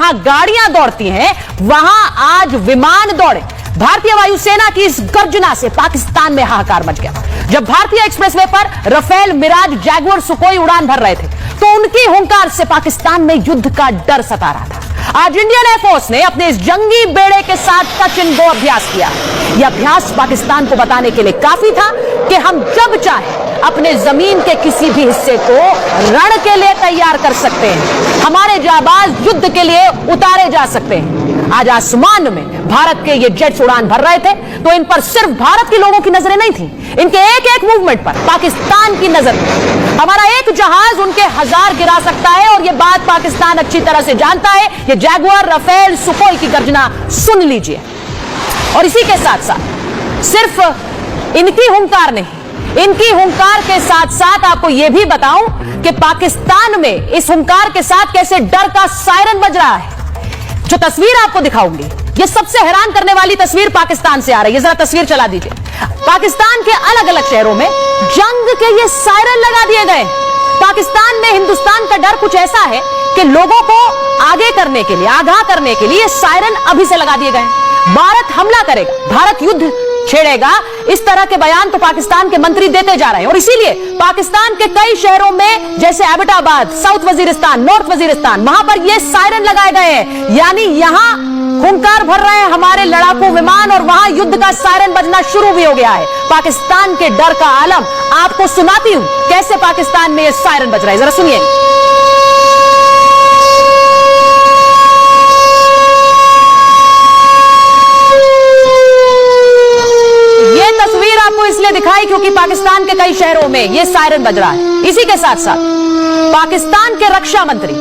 जहां गाड़ियां दौड़ती हैं वहां आज विमान दौड़े। भारतीय वायुसेना की इस गर्जना से पाकिस्तान में हाहाकार मच गया। जब भारतीय एक्सप्रेसवे पर राफेल, मिराज, जैगुआर, सुखोई उड़ान भर रहे थे तो उनकी हुंकार से पाकिस्तान में युद्ध का डर सता रहा था। आज इंडियन एयरफोर्स ने अपने इस जंगी बेड़े के साथ टच एंड गो अभ्यास किया। यह अभ्यास पाकिस्तान को बताने के लिए काफी था कि हम जब चाहे अपने जमीन के किसी भी हिस्से को रण के लिए तैयार कर सकते हैं। हमारे जाबाज युद्ध के लिए उतारे जा सकते हैं। आज आसमान में भारत के ये जेट्स उड़ान भर रहे थे तो इन पर सिर्फ भारत के लोगों की नजरें नहीं थी, इनके एक एक मूवमेंट पर पाकिस्तान की नजर थी। हमारा एक जहाज उनके 1000 गिरा सकता है और यह बात पाकिस्तान अच्छी तरह से जानता है। यह जैगुआर, राफेल, सुखोई की गर्जना सुन लीजिए। और इसी के साथ साथ सिर्फ इनकी हुंकार नहीं, इनकी हुंकार के साथ साथ आपको यह भी बताऊं कि पाकिस्तान में इस हुंकार के साथ कैसे डर का सायरन बज रहा है। जो तस्वीर आपको दिखाऊंगी ये सबसे हैरान करने वाली तस्वीर पाकिस्तान से आ रही है। जरा तस्वीर चला दीजिए। पाकिस्तान के अलग अलग शहरों में जंग के ये सायरन लगा दिए गए। पाकिस्तान में हिंदुस्तान का डर कुछ ऐसा है कि लोगों को आगे करने के लिए, आगाह करने के लिए सायरन अभी से लगा दिए गए। भारत हमला करेगा, भारत युद्ध छेड़ेगा, इस तरह के बयान तो पाकिस्तान के मंत्री देते जा रहे हैं। और इसीलिए पाकिस्तान के कई शहरों में जैसे एबटाबाद, साउथ वजीरिस्तान, नॉर्थ वजीरिस्तान, वहां पर ये सायरन लगाए गए हैं। यानी यहां हुंकार भर रहे हैं हमारे लड़ाकू विमान और वहां युद्ध का सायरन बजना शुरू भी हो गया है। पाकिस्तान के डर का आलम आपको सुनाती हूं कैसे पाकिस्तान में यह सायरन बज रहा है, जरा सुनिए। आपको इसलिए दिखाई क्योंकि पाकिस्तान के कई शहरों में यह सायरन बज रहा है। इसी के साथ साथ पाकिस्तान के रक्षा मंत्री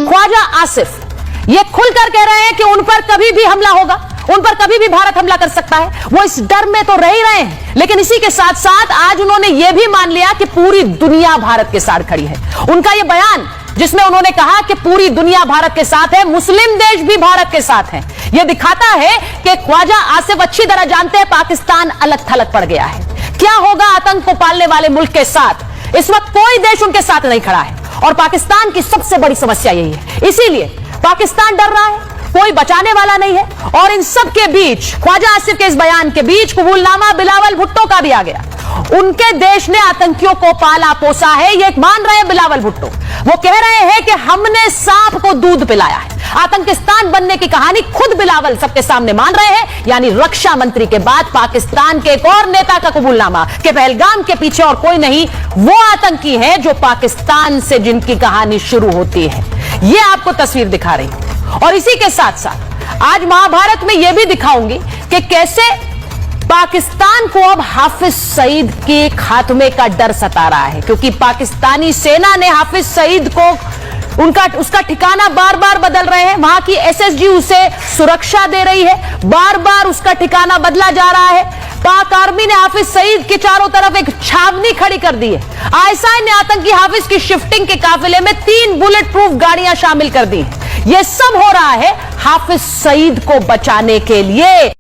ख्वाजा आसिफ ये खुलकर कह रहे हैं कि उन पर कभी भी हमला होगा, उन पर कभी भी भारत हमला कर सकता है। वो इस डर में तो रह ही रहे हैं, लेकिन इसी के साथ साथ आज उन्होंने यह भी मान लिया कि पूरी दुनिया भारत के साथ खड़ी है। उनका यह बयान जिसमें उन्होंने कहा कि पूरी दुनिया भारत के साथ है, मुस्लिम देश भी भारत के साथ हैं, यह दिखाता है कि ख्वाजा आसिफ अच्छी तरह जानते हैं पाकिस्तान अलग थलग पड़ गया है। क्या होगा आतंक को पालने वाले मुल्क के साथ? इस वक्त कोई देश उनके साथ नहीं खड़ा है और पाकिस्तान की सबसे बड़ी समस्या यही है। इसीलिए पाकिस्तान डर रहा है, कोई बचाने वाला नहीं है। और इन सब के बीच, ख्वाजा आसिफ के इस बयान के बीच कबूलनामा बिलावल भुट्टो का भी आ गया। उनके देश ने आतंकियों को पाला पोसा है, ये मान रहे हैं बिलावल भुट्टो। वो कह रहे हैं कि हमने सांप को दूध पिलाया है। आतंकिस्तान बनने की कहानी खुद बिलावल सबके सामने मान रहे हैं। यानी रक्षा मंत्री के बाद पाकिस्तान के एक और नेता का कबूलनामा कि पहलगाम के पीछे और कोई नहीं, वो आतंकी है जो पाकिस्तान से जिनकी कहानी शुरू होती है। ये आपको तस्वीर दिखा रही हूं। और इसी के साथ साथ आज महाभारत में यह भी दिखाऊंगी कि कैसे पाकिस्तान को अब हाफिज सईद के खात्मे का डर सता रहा है, क्योंकि पाकिस्तानी सेना ने हाफिज सईद को उसका ठिकाना बार बार बदल रहे हैं। वहां की एसएसजी उसे सुरक्षा दे रही है, बार बार उसका ठिकाना बदला जा रहा है। पाक आर्मी ने हाफिज सईद के चारों तरफ एक छावनी खड़ी कर दी है। आईएसआई ने आतंकी हाफिज की शिफ्टिंग के काफिले में 3 बुलेट प्रूफ गाड़ियां शामिल कर दी हैं। यह सब हो रहा है हाफिज सईद को बचाने के लिए।